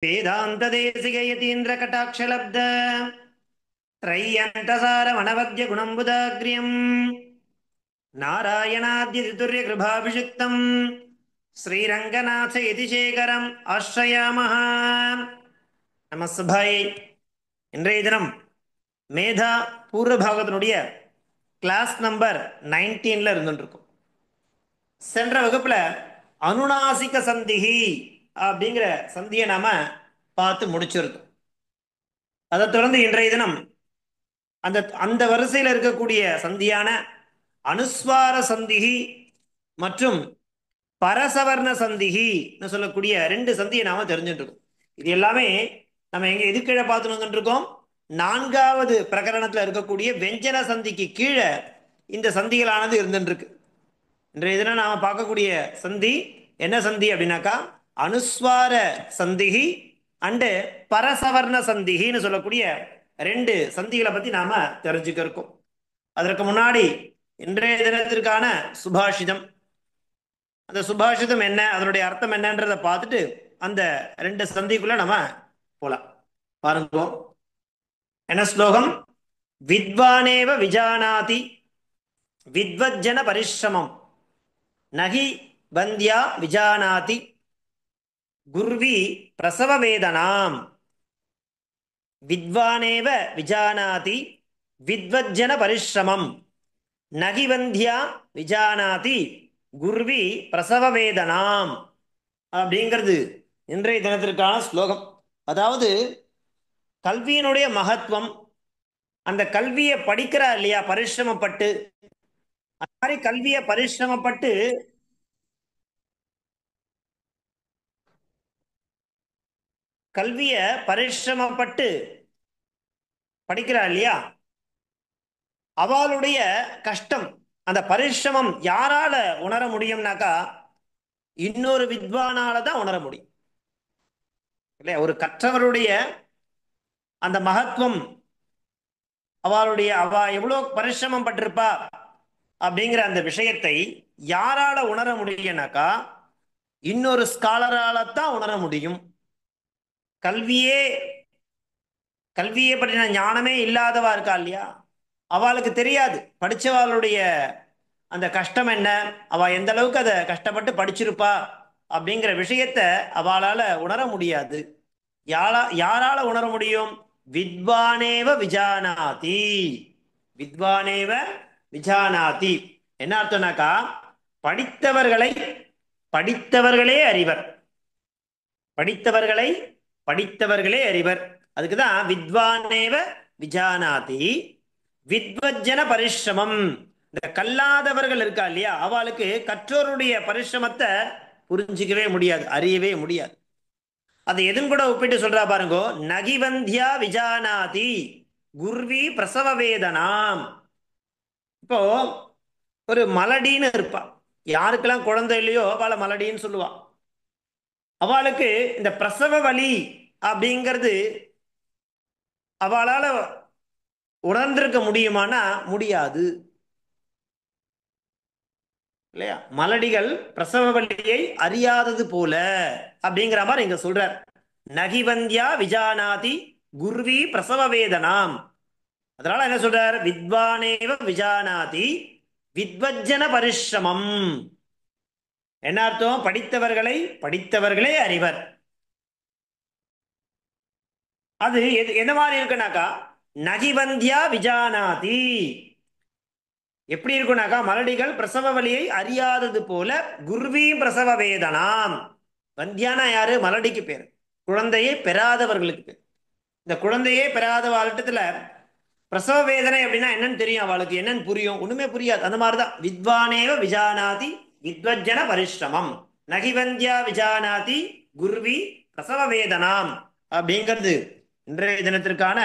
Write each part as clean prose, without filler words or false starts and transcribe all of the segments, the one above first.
वेदान्तदेशिकयतीन्द्र कटाक्षलब्ध त्रय्यन्तसारमनवद्य गुणम्बुदाग्र्यम् नारायणाद्यतितुर्यकृभाभिषिक्तम् श्रीरङ्गनाथ यतिशेखरम् आश्रयामः. நமஸ்பாய். இன்றைய தினம் மேதா பூர்வ பாகத்தினுடைய கிளாஸ் நம்பர் 19ல இருந்துருக்கும். சென்ற வகுப்புல அனுநாசிக சந்திகி அப்படிங்கிற சந்தியை நாம பார்த்து முடிச்சிருக்கோம். அதை தொடர்ந்து இன்றைய தினம் அந்த அந்த வரிசையில் இருக்கக்கூடிய சந்தியான அனுஸ்வார சந்திகி மற்றும் பரசவர்ண சந்திகின்னு சொல்லக்கூடிய ரெண்டு சந்தியை நாம தெரிஞ்சுட்டு இருக்கோம். இது எல்லாமே நம்ம எங்க எது கீழே பார்த்துட்டு வந்துட்டு இருக்கோம்? 4வது பிரகரணத்துல இருக்கக்கூடிய வெஞ்சன சந்திக்கு கீழே இந்த சந்திகளானது இருந்துட்டு இருக்கு. இன்றைய தினம் நாம பார்க்கக்கூடிய சந்தி என்ன சந்தி அப்படின்னாக்கா அனுஸ்வார சந்திகி அண்டு பரசவர்ண சந்திகின்னு சொல்லக்கூடிய ரெண்டு சந்திகளை பத்தி நாம தெரிஞ்சுக்க இருக்கோம். அதற்கு முன்னாடி இன்றைய தினத்திற்கான சுபாஷிதம், அந்த சுபாஷிதம் என்ன, அதனுடைய அர்த்தம் என்னன்றதை பார்த்துட்டு அந்த ரெண்டு சந்திக்குள்ள நம்ம போலாம். பாருங்க என்ன ஸ்லோகம். வித்வானேவ விஜானாதி வித்வஜ்ஜன பரிஸ்ரமம் நகி பந்தியா விஜானாதி குர்வி பிரசவ வேதனாம். வித்வானேவ விஜானாதி வித்வஜ்ஜன பரிஸ்ரமம் நகி பந்தியா விஜானாதி குர்வி பிரசவ வேதனாம் அப்படிங்கிறது இன்றைய தினத்திற்கான ஸ்லோகம். அதாவது கல்வியினுடைய மகத்துவம், அந்த கல்வியை படிக்கிறா இல்லையா பரிசிரமப்பட்டு, அந்த மாதிரி கல்வியை பரிசிரமப்பட்டு படிக்கிறா இல்லையா, அவளுடைய கஷ்டம், அந்த பரிசிரமம் யாரால உணர முடியும்னாக்கா இன்னொரு வித்வானால தான் உணர முடியும் இல்லையா. ஒரு கற்றவருடைய அந்த மகத்துவம், அவ எவ்வளவு பரிசிரமம் பட்டிருப்பா அப்படிங்கிற அந்த விஷயத்தை யாரால உணர முடியும்னாக்கா இன்னொரு ஸ்காலரால தான் உணர முடியும். கல்வியே பற்றின ஞானமே இல்லாதவா இருக்கா இல்லையா, அவளுக்கு தெரியாது படிச்சவாளுடைய அந்த கஷ்டம் என்ன, அவ எந்த அளவுக்கு அதை கஷ்டப்பட்டு படிச்சிருப்பா அப்படிங்கிற விஷயத்த அவளால உணர முடியாது. யாரால உணர முடியும்? வித்வானேவ விஜானாதி. வித்வானேவ விஜானாதி என்ன அர்த்தம்னாக்கா படித்தவர்களே அறிவர். படித்தவர்களே அறிவர். அதுக்குதான் வித்வானேவ விஜானாதி வித்வஜ்ஜன பரிசிரமம். இந்த கல்லாதவர்கள் இருக்கா இல்லையா, அவளுக்கு கற்றோருடைய பரிசிரமத்தை புரிஞ்சிக்கவே முடியாது, அறியவே முடியாது. அதை எதுவும் கூட ஒப்பிட்டு சொல்றா பாருங்கோ. நகிவந்தியா விஜானாதி குர்வி பிரசவ வேதனாம். இப்போ ஒரு மலடின்னு இருப்பா, யாருக்கெல்லாம் குழந்தை இல்லையோ அவளை மலடின்னு சொல்லுவா. அவளுக்கு இந்த பிரசவ வலி அப்படிங்கிறது அவளால உணர்ந்திருக்க முடியுமானா முடியாது இல்லையா. மலடிகள் பிரசவ வலியை அறியாதது போல அப்படிங்கிற மாதிரி இங்க சொல்றார். நகிவந்தியா விஜானாதி குர்வி பிரசவ வேதனாம். அதனால என்ன சொல்றார்? வித்வானேவ விஜானாதி வித்வஜ்ஜன பரிசிரமம். என்ன அர்த்தம்? படித்தவர்களே அறிவர். அது என்ன மாதிரி இருக்குனாக்கா நகிவந்தியா விஜானாதி. எப்படி இருக்குனாக்கா மலடிகள் பிரசவ வலியை அறியாதது போல குர்வி பிரசவ வேதனாம். வந்தியானா யாரு? மலடிக்கு பேர், குழந்தையை பெறாதவர்களுக்கு பேர். இந்த குழந்தையே பெறாத வாழ்க்கத்துல பிரசவ வேதனை அப்படின்னா என்னன்னு தெரியும், அவளுக்கு என்னன்னு புரியும்? ஒண்ணுமே புரியாது. அந்த மாதிரிதான் வித்வானேவ விஜானாதி வித்வஜ்ஜன பரிசிரமம் நகிவந்தியா விஜானாதி குர்வி பிரசவ வேதனாம் அப்படிங்கிறது இன்றைய தினத்திற்கான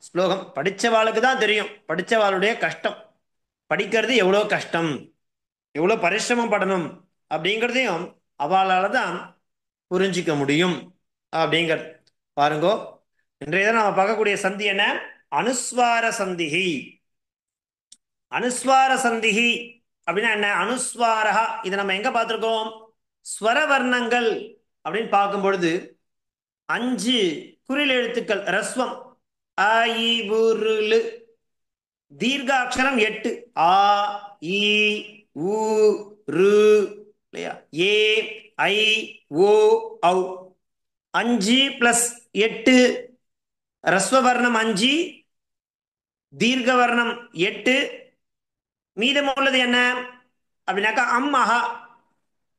ஸ்லோகம். படிச்சவாளுக்கு தான் தெரியும் படிச்சவாளுடைய கஷ்டம், படிக்கிறது எவ்வளோ கஷ்டம், எவ்வளோ பரிசிரமம் படணும் அப்படிங்கிறதையும் அவளால தான் புரிஞ்சிக்க முடியும் அப்படிங்கிறது. பாருங்கோ, இன்றைய தினம் நம்ம பார்க்கக்கூடிய சந்தி என்ன? அனுஸ்வார சந்திகி. அனுஸ்வார சந்திகி அப்படின்னா என்ன? அனுஸ்வாரா இதை நம்ம எங்க பார்த்திருக்கோம்? ஸ்வரவர்ணங்கள் அப்படின்னு பார்க்கும் பொழுது 5 குறில் எழுத்துக்கள் ரஸ்வம் அ இ உ ரு லு. தீர்க்காட்சரம் 8 ஆ இ உ ரு இல்லையா, ஏ ஐ ஓ ஔ. 5 பிளஸ் 8 ரஸ்வவர்ணம் 5, தீர்க்கவர்ணம் 8, மீதம் உள்ளது என்ன அப்படின்னாக்கா அம் அஹா.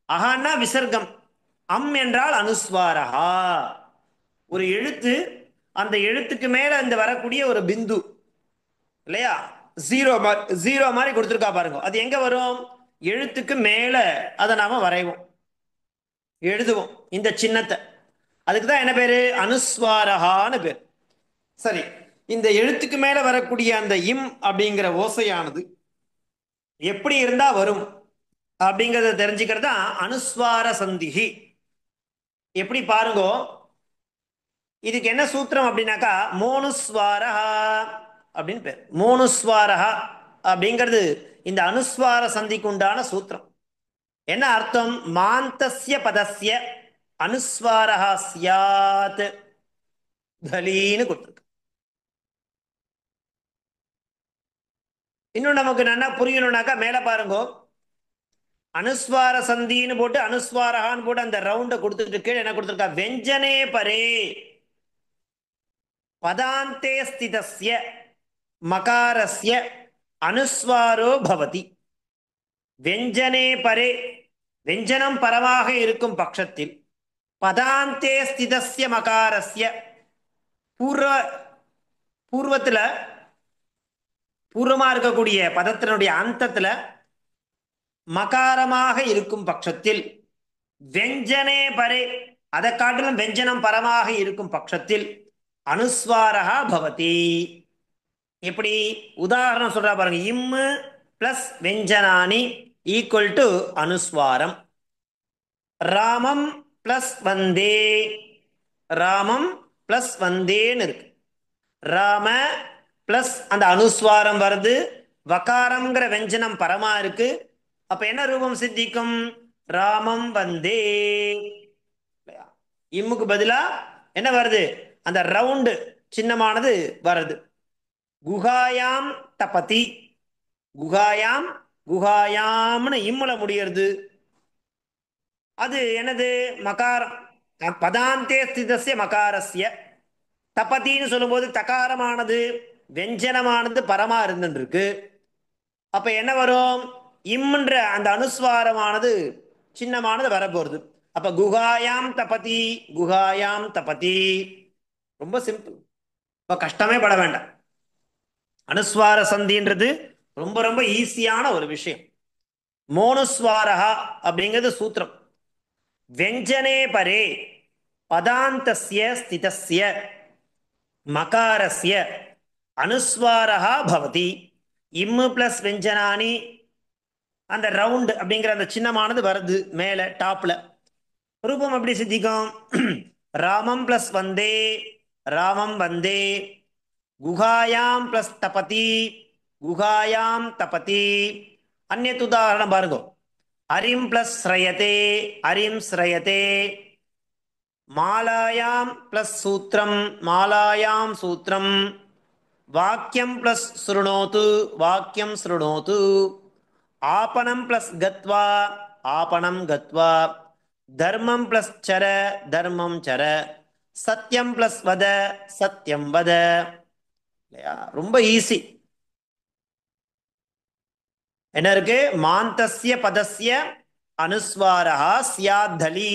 அஹான்னா விசர்க்கம், அம் என்றால் அனுஸ்வாரஹா. ஒரு எழுத்து, அந்த எழுத்துக்கு மேல இந்த வரக்கூடிய ஒரு பிந்து இல்லையா, ஜீரோ மாதிரி கொடுத்துருக்கா பாருங்க, அது எங்க வரும்? எழுத்துக்கு மேல அதை நாம வரைவோம், எழுதுவோம் இந்த சின்னத்தை. அதுக்கு தான் என்ன பேரு? அனுஸ்வாரஹான்னு பேர். சரி, இந்த எழுத்துக்கு மேல வரக்கூடிய அந்த இம் அப்படிங்கிற ஓசையானது எப்படி இருந்தா வரும் அப்படிங்கறத தெரிஞ்சுக்கிறது தான் அனுஸ்வார சந்திஹி. எப்படி பாருங்கோ, இதுக்கு என்ன சூத்திரம் அப்படின்னாக்கா மோனுஸ்வாரஹா அப்படின்னு பேர். மோனுஸ்வாரஹா அப்படிங்கிறது இந்த அனுஸ்வார சந்திக்கு உண்டான சூத்திரம். என்ன அர்த்தம்? மாந்தஸ்ய பதஸ்ய அனுஸ்வாரஹா ஸ்யாத் தலீன்னு கொடுத்துருக்கு. இன்னும் நமக்கு நல்லா புரியணும்னாக்கா மேல பாருங்க, அனுஸ்வார சந்தின்னு போட்டு அனுஸ்வாரஹான்னு போட்டு அந்த ரவுண்டை கொடுத்துட்டு கீழே என்ன கொடுத்துருக்கா? வெஞ்சனே பரே பதாந்தே ஸ்திதஸ்ய மகாரஸ்ய அனுஸ்வாரோ பவதி. வெஞ்சனே பரே, வெஞ்சனம் பரமாக இருக்கும் பட்சத்தில், பதாந்தே ஸ்திதஸ்ய மகாரஸ்ய, பூர்வ பூர்வத்துல பூர்வமா இருக்கக்கூடிய பதத்தினுடைய அந்தத்துல மகாரமாக இருக்கும் பட்சத்தில், வெஞ்சனே பரே அதை காட்டிலும் வெஞ்சனம் பரமாக இருக்கும் பட்சத்தில் அனுஸ்வாரஹா பவதி. எப்படி உதாரணம் சொல்றா பாருங்க, இம்மு plus வெஞ்சனானி equal to அனுஸ்வாரம். Ramam plus Vande, Ramam plus வந்தேன்னு இருக்கு. ராம பிளஸ் அந்த அனுஸ்வாரம் வருது, வகாரம்ங்கிற வெஞ்சனம் பரமா இருக்கு. அப்ப என்ன ரூபம் சித்திக்கும்? ராமம் வந்தே. இம்முக்கு பதிலா என்ன வருது? அந்த ரவுண்டு சின்னமானது வருது. குகாயாம் தபதி, குகாயாம் குகாயாம்னு இம்முல முடியறது. அது என்னது? மகாரம். பதாந்தே ஸ்திதஸ்ய மகாரஸ்ய. தபதின்னு சொல்லும்போது தகாரமானது வெஞ்சனமானது பரமா இருந்துருக்கு. அப்ப என்ன வரும்? இம்ன்ற அந்த அனுஸ்வாரமானது சின்னமானது வரப்போறது. அப்ப குகாயாம் தபதி, குகாயாம் தபதி. ரொம்ப சிம்பிள், இப்ப கஷ்டமே பட வேண்டாம். அனுஸ்வார சந்தின்றது ரொம்ப ரொம்ப ஈஸியான ஒரு விஷயம். மோனுஸ்வாரஹா அப்படிங்கிறது சூத்திரம். வெஞ்சனே பரே பதாந்தஸ்ய ஸ்திதஸ்ய மகாரஸ்ய அனுஸ்வாரஹா பவதி. இம்மு பிளஸ் வெஞ்சனானி, அந்த ரவுண்ட் அப்படிங்கிற அந்த சின்னமானது வருது மேல டாப்ல. ரூபம் எப்படி சித்திக்கும்? ராமம் பிளஸ் வந்தே, ராமம் வந்தே. குகாயாம் பிளஸ் தபதி, குகாயாம் தபதி. அந்நியத் உதாரணம் பாருங்க, அரிம் பிளஸ் ஸ்ரயதே, அரிம் ஸ்ரயதே. மாலாயாம் பிளஸ் சூத்திரம், மாலாயாம் சூத்திரம். வாக்கியம் பிளஸ் ஸ்ருணோது, வாக்கியம் ஸ்ருணோது. ஆபணம் பிளஸ் கத்வா, ஆபணம் கத்வா. தர்மம் பிளஸ் சர, தர்மம் சர. சத்தியம் பிளஸ் வத, சத்தியம் வத. இல்லையா? ரொம்ப ஈஸி. என்ன இருக்கு? மாந்தஸ்ய பதஸ்ய அனுஸ்வாரஹா ஸ்யாத்தலி.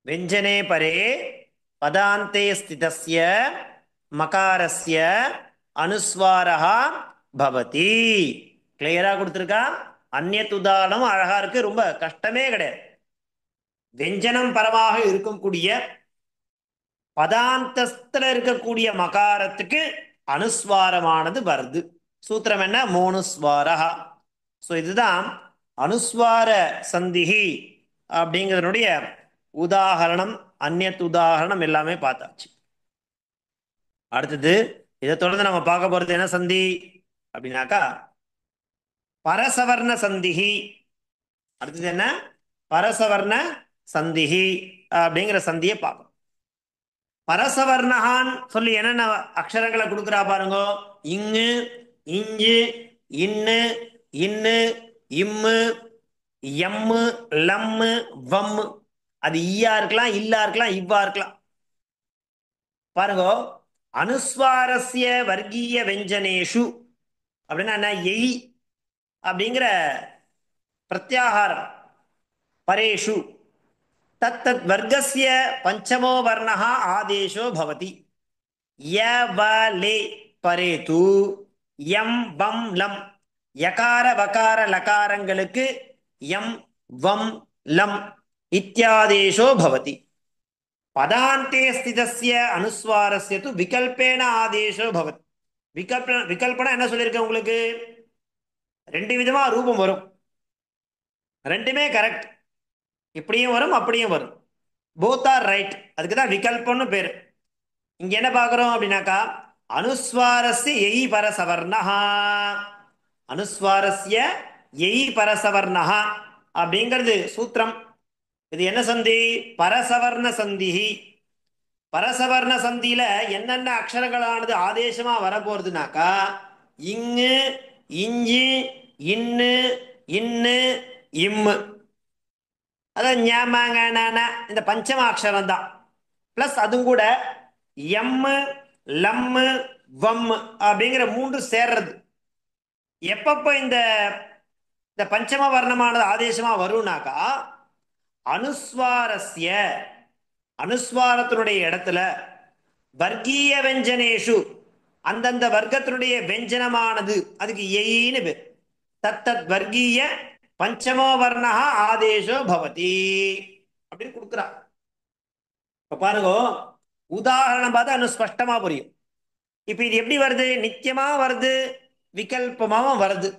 வெஞ்சனே பரே பதாந்தே ஸ்திதஸ்ய மகாரஸ்ய அனுஸ்வாரஹா பவதி. கிளியரா கொடுத்துருக்கா? அந்நியத் உதாரணம் அழகா இருக்கு, ரொம்ப கஷ்டமே கிடையாது. வெஞ்சனம் பரமாக இருக்கக்கூடிய பதாந்தஸ்தில் இருக்கக்கூடிய மகாரத்துக்கு அனுஸ்வாரமானது வருது. சூத்திரம் என்ன? மோனுஸ்வாரஹா. ஸோ இதுதான் அனுஸ்வார சந்திஹி அப்படிங்கிறதுனுடைய உதாகரணம். அந்நியத் உதாகரணம் எல்லாமே பார்த்தாச்சு. அடுத்தது இதை தொடர்ந்து நம்ம பார்க்க போறது என்ன சந்தி அப்படின்னாக்கா பரசவர்ண சந்திஹி. அடுத்தது என்ன? பரசவர்ண சந்திஹி அப்படிங்கிற சந்தியை பார்க்கணும். பரசவர்ணகான் சொல்லி என்னென்ன அக்ஷரங்களை கொடுக்குறா பாருங்க. இங்கு, இஞ்சு, இன்னு, இன்னு, இம்மு, எம்மு, லம்மு, வம்மு. அது ஈயா இருக்கலாம், இல்லா இருக்கலாம், இவ்வா இருக்கலாம். பாருங்க, அனுஸ்வாரஸ்ய வர்க்கீய வெஞ்சனேஷு அப்படின்னா என்ன? எய் அப்படிங்கிற பிரத்யாகாரம். பரேஷு தத்தத் வர்க்கஸ்ய பஞ்சமோ வர்ணः ஆதேசோ பவதி. ய வ லே பரே து யம் வம் லம். யகார வகார லகாரங்களுக்கு யம் வம் லம் இத்தியாதேசோ பவதி. பதாந்தே ஸ்திதஸ்ய அனுஸ்வாரஸ்ய து விகல்பேன ஆதேசோ பவதி. விகல்பனா என்ன சொல்லியிருக்கேன் உங்களுக்கு? ரெண்டு விதமா ரூபம் வரும், ரெண்டுமே கரெக்ட். இப்படியும் வரும், அப்படியும் வரும். Both are right. அதுக்கு தான் விகல்பம்னு பேரு. இங்க என்ன பார்க்கிறோம் அப்படின்னாக்கா, அனுஸ்வாரஸ்ய எய் பரசவர்ணஹா. அனுஸ்வாரஸ்ய எய் பரசவர்ணஹா அப்படிங்கிறது சூத்திரம். இது என்ன சந்தி? பரசவர்ண சந்திஹி. பரசவர்ண சந்தியில என்னென்ன அக்ஷரங்களானது ஆதேசமா வரப்போறதுனாக்கா, இங்கு, இஞ்சி, இன்னு, இன்னு, இம்மு. அதான் ஞாமாங்க இந்த பஞ்சம அக்ஷரம் தான். பிளஸ் அதுவும் கூட எம்மு, லம்மு, வம்மு அப்படிங்கிற மூன்று சேர்றது. எப்பப்ப இந்த இந்த பஞ்சம வர்ணமானது ஆதேசமா வரும்னாக்கா, அனுஸ்வாரஸ்ய அனுஸ்வாரத்தினுடைய இடத்துல வர்க்கீய வெஞ்சனேஷு அந்தந்த வர்க்கத்தினுடைய வெஞ்சனமானது அதுக்கு எயின்னு பேர். தத்தத் வர்க்கீய பஞ்சமோ வர்ணா ஆதேசோ பவதி அப்படின்னு கொடுக்குறா. இப்ப பாருங்க, உதாரணம் பார்த்தா இன்னும் ஸ்பஷ்டமா புரியும். இப்ப இது எப்படி வருது? நித்தியமா வருது, விகல்பமாவும் வருது.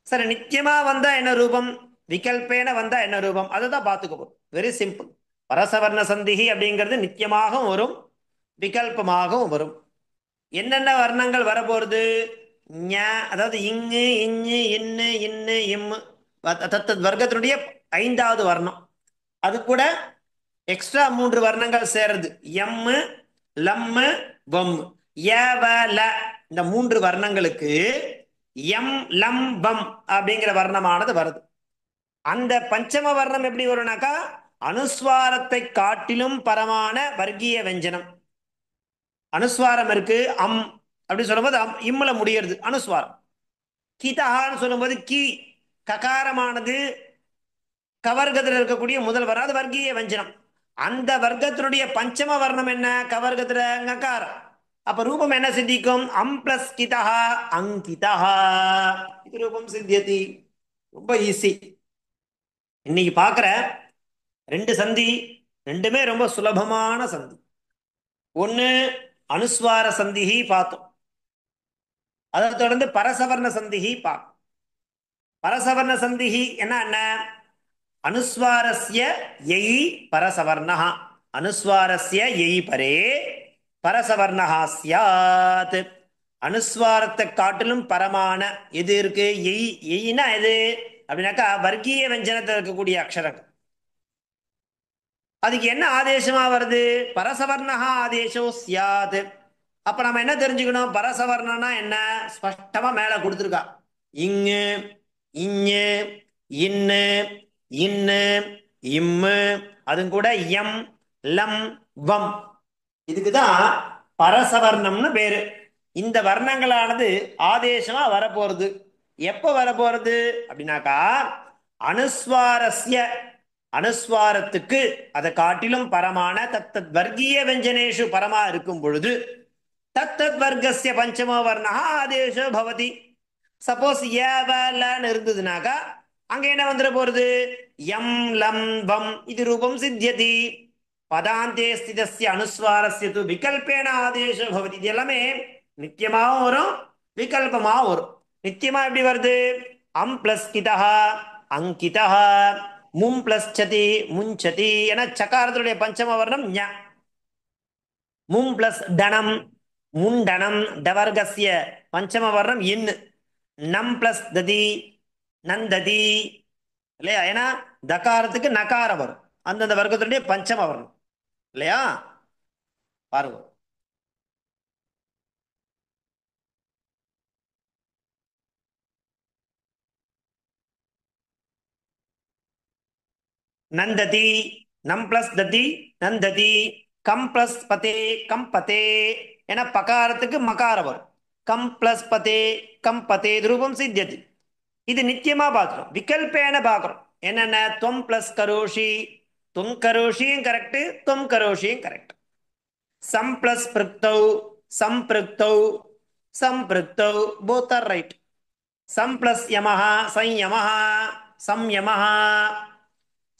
சரி, நித்தியமா வந்தா என்ன ரூபம், விகல்பேன வந்தா என்ன ரூபம், அதை தான் பார்த்துக்கணும். Very simple. பரசவர்ண சந்திஹி அப்படிங்கிறது நித்தியமாகவும் வரும், விகல்பமாகவும் வரும். என்னென்ன வர்ணங்கள் வரப்போறது? ஞ, அதாவது இங்கு, இஞ்சு, இன்னு, இன்னு, இம்மு. தத்தத் வர்க்கத்தினுடைய ஐந்தாவது வர்ணம். அது கூட எக்ஸ்ட்ரா மூன்று வர்ணங்கள் சேர்றது. எம்மு, லம்மு, வம்மு. ய வ ல இந்த மூன்று வர்ணங்களுக்கு எம் லம் வம் அப்படிங்கிற வர்ணமானது வருது. அந்த பஞ்சம வர்ணம் எப்படி வரும்னாக்கா, அனுஸ்வாரத்தை காட்டிலும் பரமான வர்க்கீய வெஞ்சனம். அனுஸ்வாரம் இருக்கு, அம் அப்படி சொல்லும்போது இம்முல முடியறது அனுஸ்வாரம். கிதஹான்னு சொல்லும்போது கி ககாரமானது கவர்க்கத்தில் இருக்கக்கூடிய முதல் வர்ணம், அது வர்க்கீய வெஞ்சனம். அந்த வர்க்கத்தினுடைய பஞ்சம வர்ணம் என்ன? கவர்க்கத்துல ககாரம். அப்ப ரூபம் என்ன சித்திக்கும்? அம் பிளஸ் கிதஹா அங்கிதஹா. இது ரூபம் சித்தியதி. ரொம்ப ஈஸி. இன்னைக்கு பார்க்குற ரெண்டு சந்தி ரெண்டுமே ரொம்ப சுலபமான சந்தி. ஒன்று அனுஸ்வார சந்திஹி பார்த்தோம், அதை தொடர்ந்து பரசவர்ண சந்திஹி பார்த்தோம். பரசவர்ண சந்திஹி என்ன? அனுஸ்வாரஸ்ய எய் பரசவர்ணஹ. அனுஸ்வாரஸ்ய எய் பரே பரசவர்ணஹா ஸ்யாத். அனுஸ்வாரத்தை காட்டிலும் பரமான எது இருக்கு? எய். எய்னா எது அப்படின்னாக்கா, வர்க்கீய வெஞ்சனத்தில் இருக்கக்கூடிய அக்ஷரங்கள். அதுக்கு என்ன ஆதேசமா வருது? பரசவர்ணஹா ஆதேசோ சியாத். அப்ப நம்ம என்ன தெரிஞ்சுக்கணும்? பரசவர்ணனா என்ன ஸ்பஷ்டமா மேல கொடுத்துருக்கா. இங்கு, இஞ்சு, இன்னு, இன்னு, இம்மு, அதுவும் கூட எம், லம், வம். இதுக்குதான் பரசவர்ணம்னு பேரு. இந்த வர்ணங்களானது ஆதேசமா வரப்போறது. எப்ப வரப்போறது அப்படின்னாக்கா, அனுஸ்வாரஸ்ய அனுஸ்வாரத்துக்கு அதை காட்டிலும் பரமான தத்தத் வர்க்கீய வெஞ்சனேஷு பரமா இருக்கும் பொழுது தத்தத் வர்க்கஸ்ய பஞ்சமோ வர்ணா ஆதேசோ பவதி. சப்போஸ் ஏவலன்னு இருந்ததுனாக்கா அங்க என்ன வந்துட போறது? எம் லம் வம் இது ரூபம் சித்தியதி. பதாந்தே ஸ்திதஸ்ய அனுஸ்வாரஸ்ய து விகல்பேன ஆதேசோ பவதி. இது எல்லாமே நித்தியமாகவும் வரும், விகல்பமாகவும் வரும். நித்தியமா எப்படி வருது? அம் பிளஸ் கிதஹா அங்கிதஹா, மும் பிளஸ் சதி முஞ்சதி. ஏன்னா சகாரத்துடைய பஞ்சம வர்ணம் ஞ. மும் பிளஸ் டனம் முண்டனம். டவர்கஸ்ய பஞ்சம வர்ணம் இன். நம் பிளஸ் ததி நந்ததி இல்லையா? ஏன்னா தகாரத்துக்கு நகாரம் வரும், அந்தந்த வர்க்கத்துடைய பஞ்சம வர்ணம் இல்லையா? பாருங்க. நந்ததி, நம் பிளஸ் ததி நந்ததி, கம் பிளஸ் பதே கம்பதே. ஏன்னா பகாரத்துக்கு மகாரம் வரும். கம் பிளஸ் பதே கம்பதே ரூபம் சித்தியது. இது நித்தியமா பார்க்கிறோம், விகல்பேன பார்க்கிறோம். என்னென்ன துவம் பிளஸ் கரோஷி, துவம் கரோஷியும் கரெக்ட், துவம் கரோஷியும் கரெக்ட். சம் பிளஸ் பிருக்தௌ, சம்பிருக்தௌ, சம்பிருக்தௌ போத் ஆர் ரைட். சம் பிளஸ் யமஹ, சம்யமஹ, சம்யமஹ.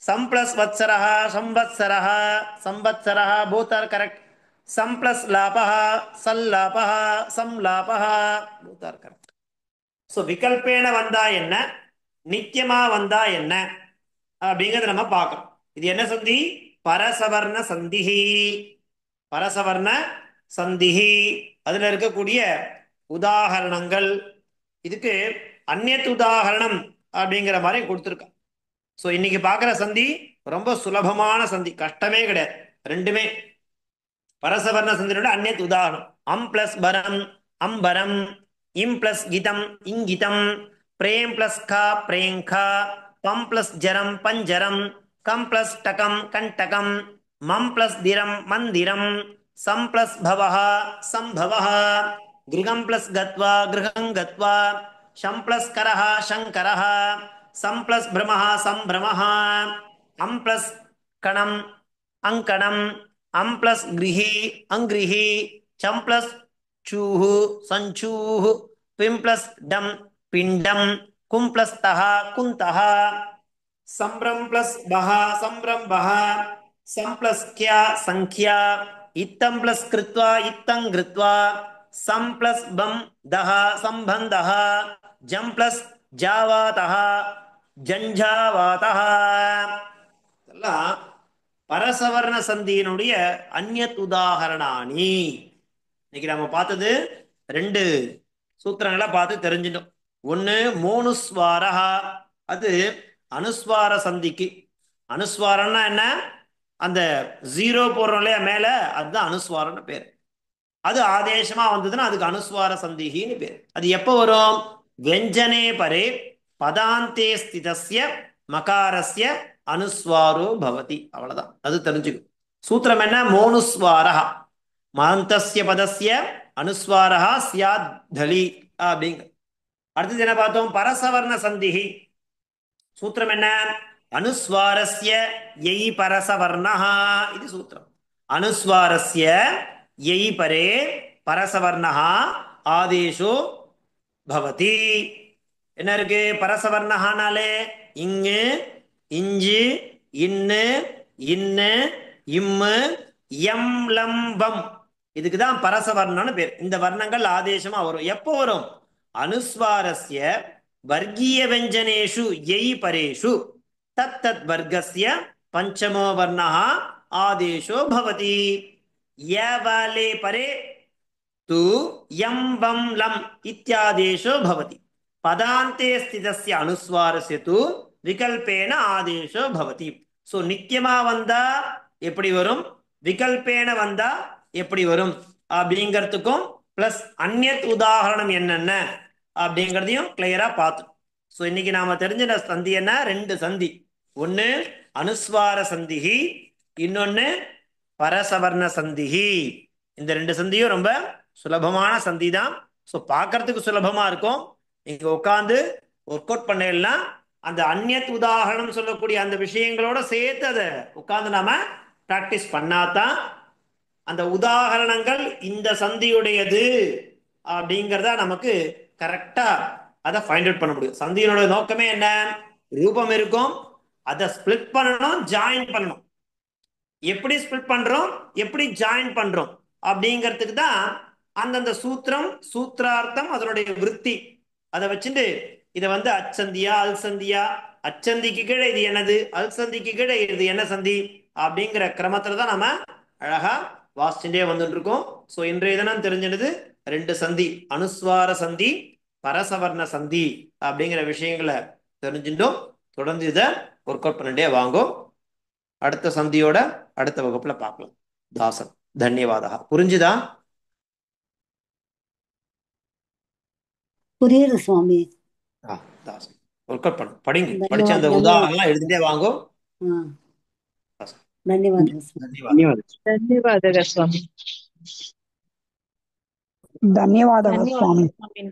சம் பிளஸ் வத்சரஹ, சம்வத்சரஹ, சம்வத்சரஹ போத் ஆர் கரெக்ட். சம் பிளஸ் லாபஹ, சல்லாபஹ, சம்லாபஹ போத் ஆர் கரெக்ட். ஸோ விகல்பேன வந்தா என்ன, நித்தியமா வந்தா என்ன அப்படிங்கிறத நம்ம பார்க்கணும். இது என்ன சந்தி? பரசவர்ண சந்திஹி. பரசவர்ண சந்திஹி. அதுல இருக்கக்கூடிய உதாகரணங்கள், இதுக்கு அந்நியத் உதாகரணம் அப்படிங்கிற மாதிரி கொடுத்துருக்கான். ஸோ இன்னைக்கு பார்க்குற சந்தி ரொம்ப சுலபமான சந்தி, கஷ்டமே கிடையாது. ரெண்டுமே பரசவர்ண சந்தியோட அந்நியத் உதாகரணம். அம் பிளஸ் பரம் அம்பரம், இம் பிளஸ் கிதம் இங்கிதம், பிரேம் பிளஸ் கா பிரேங்கா, பம் பிளஸ் ஜரம் பஞ்சரம், கம் பிளஸ் டகம் கண்டகம், மம் பிளஸ் திரம் மந்திரம், சம் பிளஸ் பவஹ சம்பவஹ, கிருகம் பிளஸ் கத்வா கிருஹம் கத்வா, ஷம் பிளஸ் கரஹ சங்கரஹ, சம் பிளஸ் பிரமஹ சம்பிரமஹ, அம் பிளஸ் கணம் அங்கணம், அம் பிளஸ் கிரிஹி அங்கிரிஹி, சம் பிளஸ் சூஹு சஞ்சூஹு, பிம் பிளஸ் டம் பிண்டம், கும் பிளஸ் தஹ குந்தஹ, சம்பிரம் பிளஸ் பஹ சம்பிரம்பஹ, சம் பிளஸ் கியா சங்கியா, இத்தம் பிளஸ் கிருத்வா இத்தங் கிருத்வா, சம் பிளஸ் பம் தஹ சம்பந்தஹ, ஜம் பிளஸ் ஜாவாதஹ ஜஞ்சாவாதஹ. இதெல்லாம் பரசவர்ண சந்தியினுடைய அந்நியத் உதாகரணானி. இன்னைக்கு நம்ம பார்த்தது ரெண்டு சூத்திரங்களை பார்த்து தெரிஞ்சிட்டோம். ஒன்று மோனுஸ்வாரஹா, அது அனுஸ்வார சந்திக்கு. அனுஸ்வாரம்னா என்ன? அந்த ஜீரோ போடுறோம் இல்லையா மேல, அதுதான் அனுஸ்வாரம்னு பேர். அது ஆதேசமா வந்ததுன்னா அதுக்கு அனுஸ்வார சந்திகின்னு பேர். அது எப்போ வரும்? வெஞ்சனே பரே பதாந்தே ஸ்திதஸ்ய மகாரஸ்ய அனுஸ்வாரோ பவதி. அவ்வளவுதான், அது தெரிஞ்சுக்கும். சூத்திரம் என்ன? மோனுஸ்வாரஹா மந்தஸ்ய பதஸ்ய அனுஸ்வாரஹா சியாத் தலி அப்படிங்க. அடுத்தது என்ன பார்த்தோம்? பரசவர்ண சந்திஹி. சூத்திரம் என்ன? அனுஸ்வாரஸ்ய யை பரசவர்ணஹா. இது சூத்திரம். அனுஸ்வாரஸ்ய யை பரே பரசவர்ணஹா ஆதேஷோ பவதி. என்ன இருக்கு பரசவர்ணஹானாலே? இங்கு இஞ்சு இன்னு இன்னு இம்மு எம் லம்பம், இதுக்கு தான் பரசவர்ணம்னு பேர். இந்த வர்ணங்கள் ஆதேசமா வரும். எப்போ வரும்? அனுஸ்வாரஸ்ய வர்க்கீய வெஞ்சனேஷு யை பரேஷு தத் தத் வர்க்கஸ்ய பஞ்சமோ வர்ணः ஆதேஷோ பவதி. யவலே பரே து யம் வம் லம் இத்யாதேஷோ பவதி. பதாந்தே ஸ்திதஸ்ய அனுஸ்வாரஸ்ய து விகல்பேன ஆதேஷோ பவதி. ஸோ நித்தியமா வந்தா எப்படி வரும், விகல்பேன வந்தா எப்படி வரும் அப்படிங்கிறதுக்கும் பிளஸ் அந்நியத் உதாகரணம் என்னென்ன அப்படிங்கிறதையும் கிளியரா பார்த்தோம். ஸோ இன்னைக்கு நாம தெரிஞ்ச சந்தி என்ன? ரெண்டு சந்தி. ஒன்று அனுஸ்வார சந்திஹி, இன்னொன்று பரசவர்ண சந்திஹி. இந்த ரெண்டு சந்தியும் ரொம்ப சுலபமான சந்தி தான். ஸோ பார்க்கறதுக்கு சுலபமா இருக்கும். இங்க உட்காந்து ஒர்க் அவுட் பண்ணலாம். அந்த அந்நியத் உதாகரணம் சொல்லக்கூடிய அந்த விஷயங்களோட சேர்த்து அதை உட்காந்து நாம பிராக்டிஸ் பண்ணாதான் அந்த உதாகரணங்கள் இந்த சந்தியுடையது அப்படிங்கிறத நமக்கு கரெக்டா அதை ஃபைண்ட் அவுட் பண்ண முடியும். சந்தியினோட நோக்கமே என்ன? ரூபம் இருக்கும், அதை ஸ்பிளிட் பண்ணணும், ஜாயின் பண்ணணும். எப்படி ஸ்பிளிட் பண்றோம், எப்படி ஜாயின் பண்றோம் அப்படிங்கிறதுக்கு தான் அந்தந்த சூத்திரம், சூத்திரார்த்தம், அதனுடைய விருத்தி, அதை வச்சுட்டு இதை வந்து அச்சந்தியா அல்சந்தியா, அச்சந்திக்கு கீழே இது என்னது, அல்சந்திக்கு கீழே இது என்ன சந்தி அப்படிங்கிற கிரமத்துல தான் நம்ம அழகா வாசிச்சுட்டே வந்துட்டு இருக்கோம். ஸோ இன்றைய தினம் தெரிஞ்சினது ரெண்டு சந்தி, அனுஸ்வார சந்தி, பரசவர்ண சந்தி அப்படிங்கிற விஷயங்களை தெரிஞ்சுட்டோம். தொடர்ந்து இதை ஒர்க் அவுட் பண்ணிட்டே வாங்கும். அடுத்த சந்தியோட அடுத்த வகுப்புல பார்க்கலாம். தாசன். தன்யவாதः. புரிஞ்சுதா? புரியுது சுவாமி. தாசன் ஒர்க் அவுட் படிங்க. படிச்சு தன்யவாத் அந்த தன்யவாத். உதாரணம் எழுதிட்டே வாங்கோ. தாசன். ಧನ್ಯವಾದ ಸ್ವಾಮಿ. தன்யவாதம். ಧನ್ಯವಾದಗಳು ಸ್ವಾಮಿ. ಧನ್ಯವಾದಗಳು ಸ್ವಾಮಿ. ಧನ್ಯವಾದ ಸ್ವಾಮಿ.